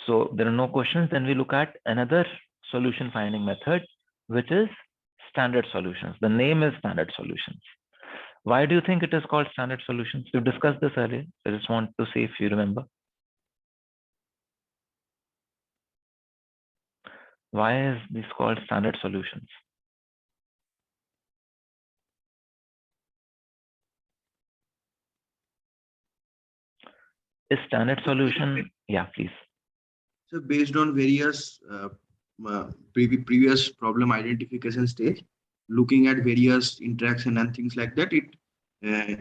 So there are no questions. Then we look at another solution finding method, which is standard solutions. The name is standard solutions. Why do you think it is called standard solutions? We've discussed this earlier. I just want to see if you remember. Why is this called standard solutions? Is standard solution? Yeah, please. So based on various previous problem identification stage, looking at various interaction and things like that, it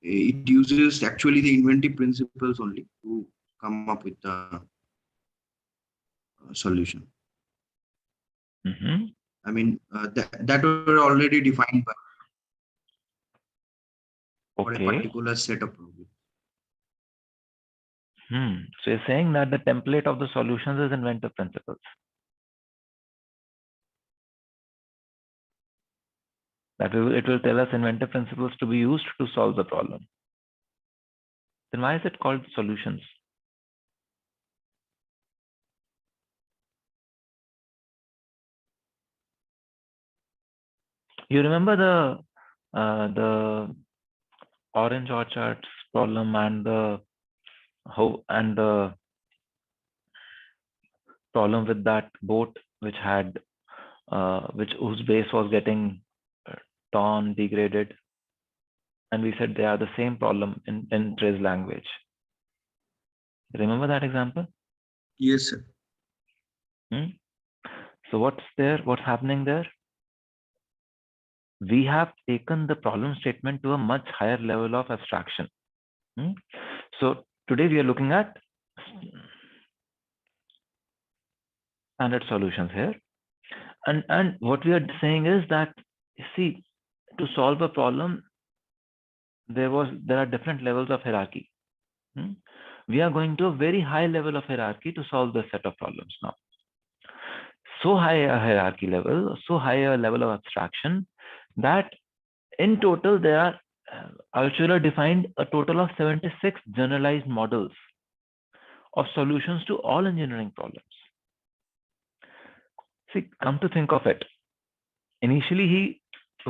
uses actually the inventive principles only to come up with the solution. I mean, that were already defined by for a particular set of problems. So you're saying that the template of the solutions is inventive principles. That it will tell us inventive principles to be used to solve the problem. Then why is it called solutions? You remember the orange orchards problem and the problem with that boat which had whose base was getting torn, degraded, and we said they are the same problem in trace language. Remember that example? Yes, sir. So what's there? What's happening there? We have taken the problem statement to a much higher level of abstraction. So today we are looking at standard solutions here. And what we are saying is that, see, to solve a problem, there are different levels of hierarchy. We are going to a very high level of hierarchy to solve this set of problems now. So high a hierarchy level, so high a level of abstraction that in total there are Altshuler defined a total of 76 generalized models of solutions to all engineering problems. See, come to think of it, initially he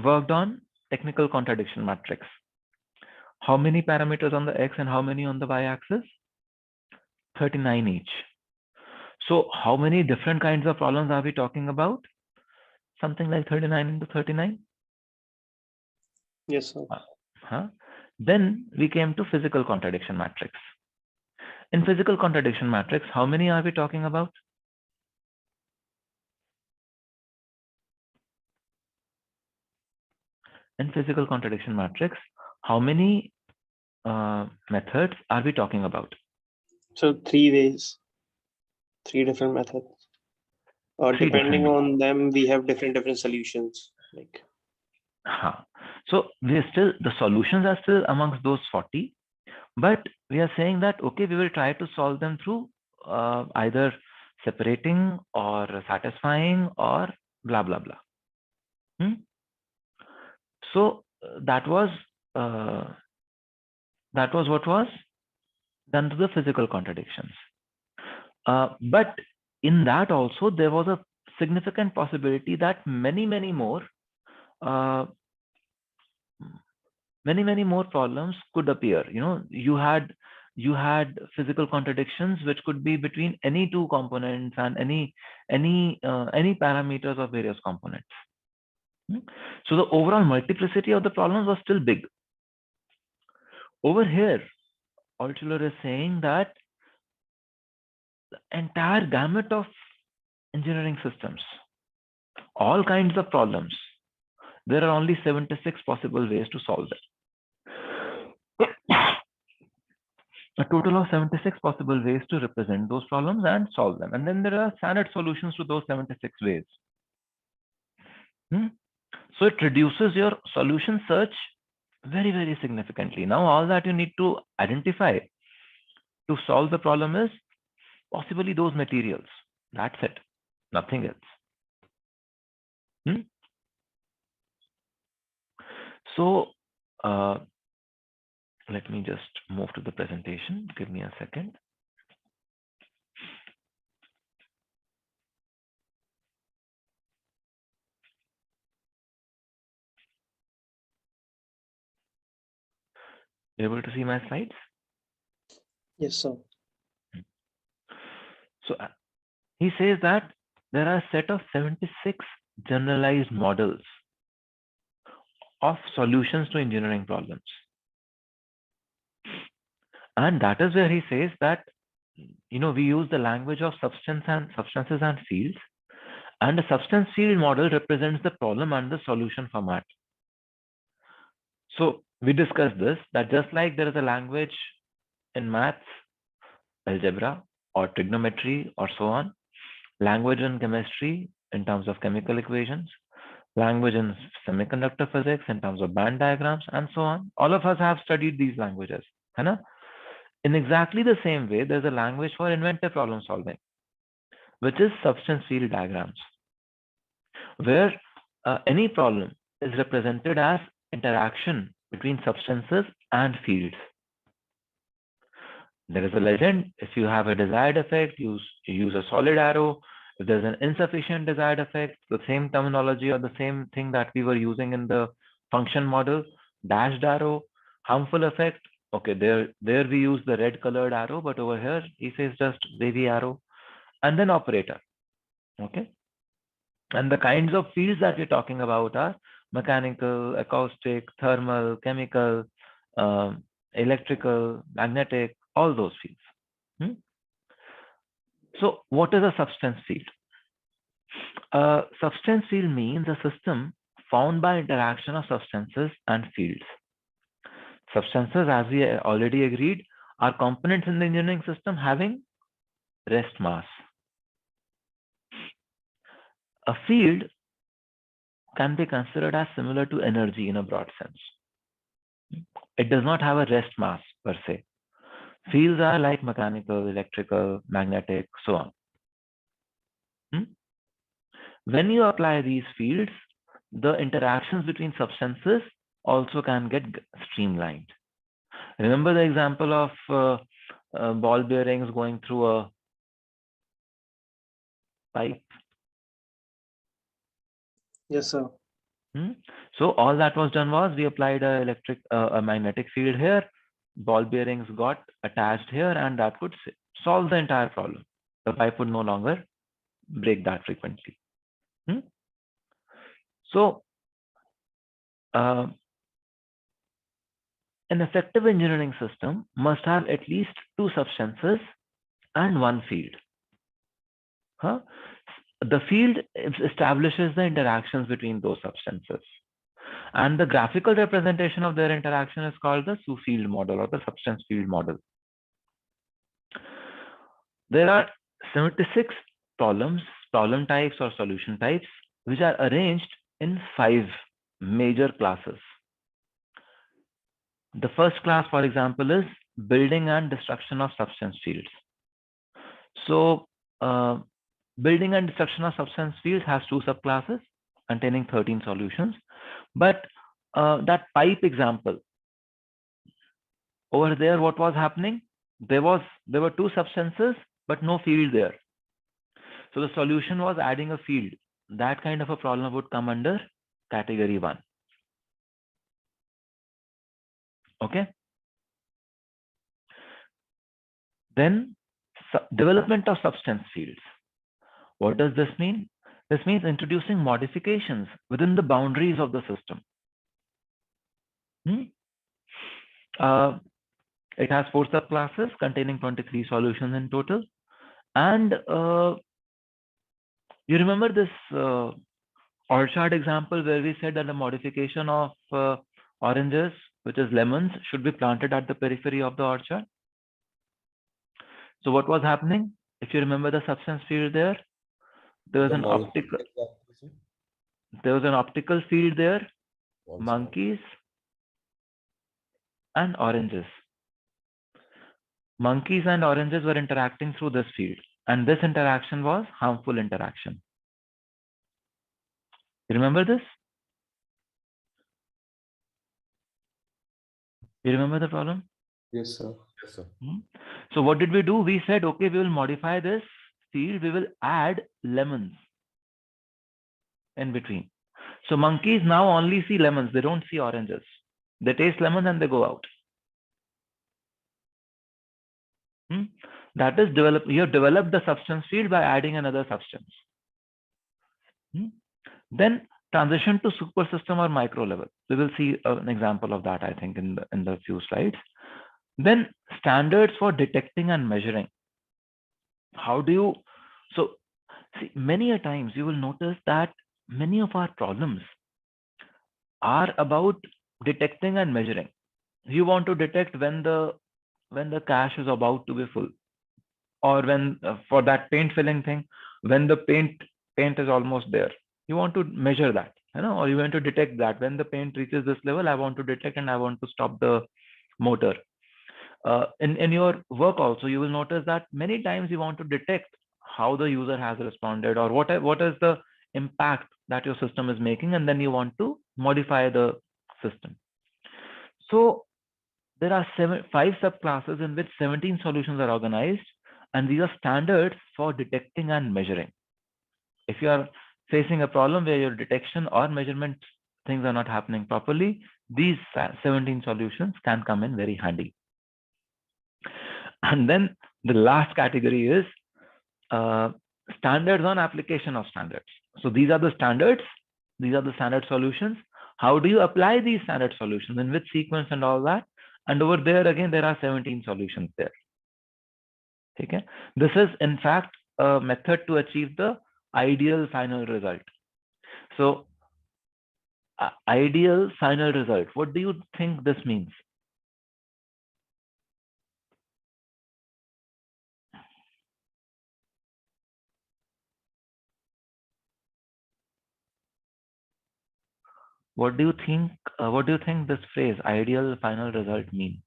worked on technical contradiction matrix. How many parameters on the x and how many on the y-axis? 39 each. So how many different kinds of problems are we talking about? Something like 39 into 39? Yes, sir. Then we came to physical contradiction matrix. In physical contradiction matrix, how many are we talking about? In physical contradiction matrix, how many methods are we talking about? So 3 ways, 3 different methods. Or depending on them, we have different solutions. Like. So we are still, the solutions are still amongst those 40, but we are saying that, okay, we will try to solve them through either separating or satisfying or blah, blah, blah. So that was what was done to the physical contradictions. But in that also, there was a significant possibility that many more problems could appear. You had physical contradictions which could be between any two components and any parameters of various components. So the overall multiplicity of the problems was still big. Over here, Altshuler is saying that the entire gamut of engineering systems, all kinds of problems, there are only 76 possible ways to solve them. A total of 76 possible ways to represent those problems and solve them. And then there are standard solutions to those 76 ways. So it reduces your solution search very significantly. Now all that you need to identify to solve the problem is possibly those materials. That's it, nothing else. So let me just move to the presentation. Give me a second. You able to see my slides? Yes, sir. So he says that there are a set of 76 generalized models of solutions to engineering problems. And that is where he says that, we use the language of substances and fields, and the substance field model represents the problem and the solution format. So we discussed this, that just like there is a language in maths, algebra, or trigonometry, or so on, language in chemistry in terms of chemical equations, language in semiconductor physics in terms of band diagrams, and so on. All of us have studied these languages. In exactly the same way, there's a language for inventive problem solving, which is substance field diagrams, where any problem is represented as interaction between substances and fields. There is a legend: if you have a desired effect, you use a solid arrow. If there's an insufficient desired effect, the same terminology or the same thing that we were using in the function model, dashed arrow. Harmful effect, okay, there we use the red colored arrow, but over here he says just wavy arrow. And then operator. Okay. And the kinds of fields that we're talking about are mechanical, acoustic, thermal, chemical, electrical, magnetic, all those fields. So what is a substance field? A substance field means a system found by interaction of substances and fields. Substances, as we already agreed, are components in the engineering system having rest mass. A field can be considered as similar to energy in a broad sense. It does not have a rest mass per se. Fields are like mechanical, electrical, magnetic, so on. When you apply these fields, the interactions between substances also can get streamlined. Remember the example of ball bearings going through a pipe? Yes, sir. So all that was done was we applied a magnetic field here, ball bearings got attached here, and that could solve the entire problem. The pipe would no longer break that frequently. So an effective engineering system must have at least two substances and one field. The field establishes the interactions between those substances, and the graphical representation of their interaction is called the field model or the substance field model. There are 76 problem types or solution types, which are arranged in 5 major classes. The first class, for example, is building and destruction of substance fields. So building and destruction of substance fields has 2 subclasses containing 13 solutions. But that pipe example, over there, what was happening? There were 2 substances, but no field there. So the solution was adding a field. That kind of a problem would come under category 1. Okay. Then development of substance fields. What does this mean? This means introducing modifications within the boundaries of the system. It has 4 subclasses containing 23 solutions in total. And you remember this orchard example where we said that the modification of oranges, which is lemons, should be planted at the periphery of the orchard. So what was happening? If you remember the substance field there, there was an optical field there, monkeys and oranges. Monkeys and oranges were interacting through this field, and this interaction was harmful interaction. You remember this? You remember the problem? Yes, sir. Yes, sir. So what did we do? We said, okay, we will modify this field. We will add lemons in between. So monkeys now only see lemons. They don't see oranges. They taste lemons and they go out. That is, you have developed the substance field by adding another substance. Then transition to super system or micro level. We will see an example of that, I think, in the few slides. Then standards for detecting and measuring. How do you, so see, many a times you will notice that many of our problems are about detecting and measuring. You want to detect when the cache is about to be full, or when for that paint filling thing, when the paint is almost there. You want to measure that, or you want to detect that when the paint reaches this level, I want to detect and I want to stop the motor. In your work also, you will notice that many times you want to detect how the user has responded, or what is the impact that your system is making, and then you want to modify the system. So there are 5 subclasses in which 17 solutions are organized, and these are standards for detecting and measuring. If you are facing a problem where your detection or measurement things are not happening properly, these 17 solutions can come in very handy. And then the last category is standards on application of standards. So these are the standards, these are the standard solutions. How do you apply these standard solutions, in which sequence and all that? And over there again, there are 17 solutions there. Okay. This is in fact a method to achieve the ideal final result. So ideal final result, what do you think this means? What do you think? What do you think this phrase "ideal final result" means?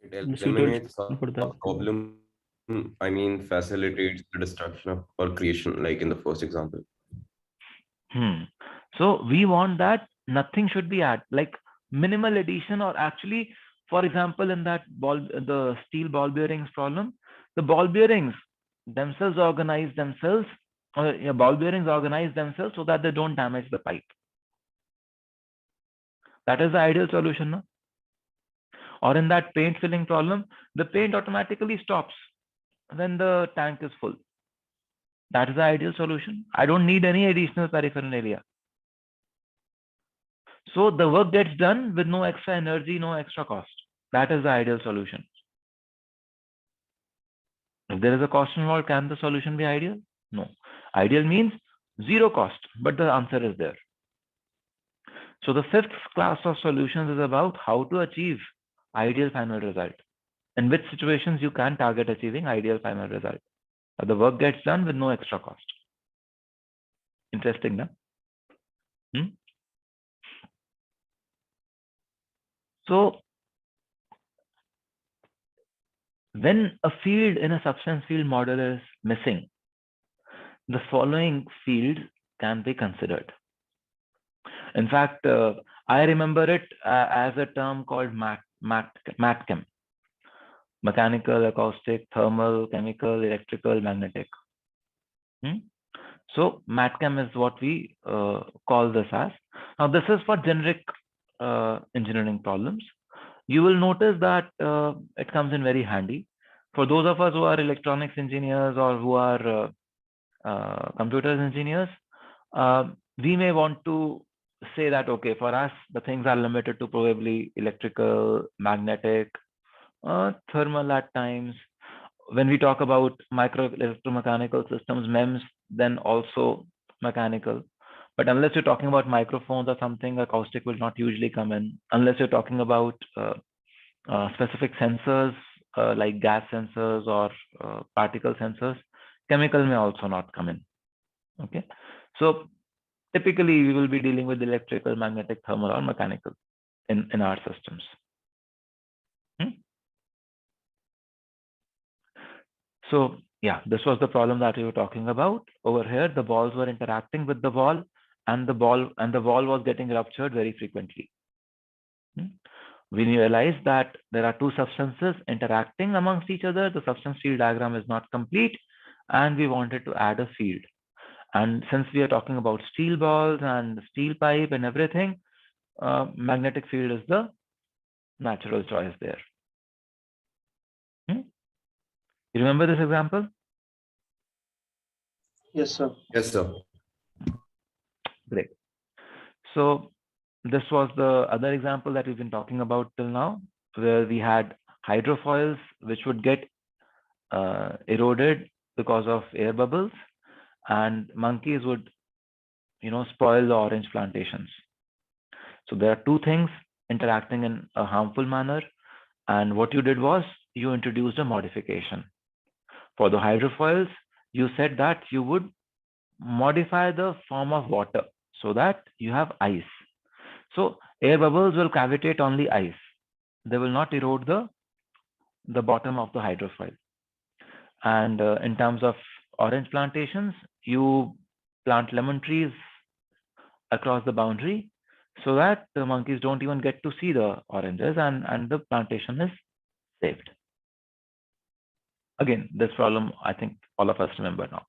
It eliminates a problem. I mean, facilitates the destruction of or creation, like in the first example. So we want that nothing should be added, like minimal addition, or actually, for example, in that the steel ball bearings problem, the ball bearings themselves organize themselves, or ball bearings organize themselves so that they don't damage the pipe. That is the ideal solution, no? Or in that paint filling problem, the paint automatically stops when the tank is full. That is the ideal solution. I don't need any additional peripheral area. So the work gets done with no extra energy, no extra cost. That is the ideal solution. If there is a cost involved, can the solution be ideal? No. Ideal means zero cost, but the answer is there. So the 5th class of solutions is about how to achieve ideal final result. In which situations you can target achieving ideal final result. The work gets done with no extra cost. Interesting, no? So when a field in a substance field model is missing, the following fields can be considered. In fact, I remember it as a term called MATCHEM: mechanical, acoustic, thermal, chemical, electrical, magnetic. So MATCHEM is what we call this as. Now this is for generic engineering problems. You will notice that it comes in very handy. For those of us who are electronics engineers or who are computers engineers, we may want to say that, okay, for us, the things are limited to probably electrical, magnetic, thermal at times. When we talk about micro electromechanical systems, MEMS, then also mechanical. But unless you're talking about microphones or something, acoustic will not usually come in. Unless you're talking about specific sensors like gas sensors or particle sensors, chemical may also not come in. Okay, so typically we will be dealing with electrical, magnetic, thermal, or mechanical in our systems. So yeah, this was the problem that we were talking about. Over here, the balls were interacting with the wall, and the wall was getting ruptured very frequently. We realized that there are 2 substances interacting amongst each other. The substance field diagram is not complete, and we wanted to add a field. And since we are talking about steel balls and steel pipe and everything, magnetic field is the natural choice there. You remember this example? Yes, sir. Yes, sir. Great. So this was the other example that we've been talking about till now, where we had hydrofoils which would get eroded because of air bubbles, and monkeys would, spoil the orange plantations. So there are two things interacting in a harmful manner, and what you did was you introduced a modification. For the hydrofoils, you said that you would modify the form of water so that you have ice. So air bubbles will cavitate on the ice. They will not erode the bottom of the hydrofoil. And in terms of orange plantations, you plant lemon trees across the boundary so that the monkeys don't even get to see the oranges, and the plantation is saved. Again, this problem, I think all of us remember now.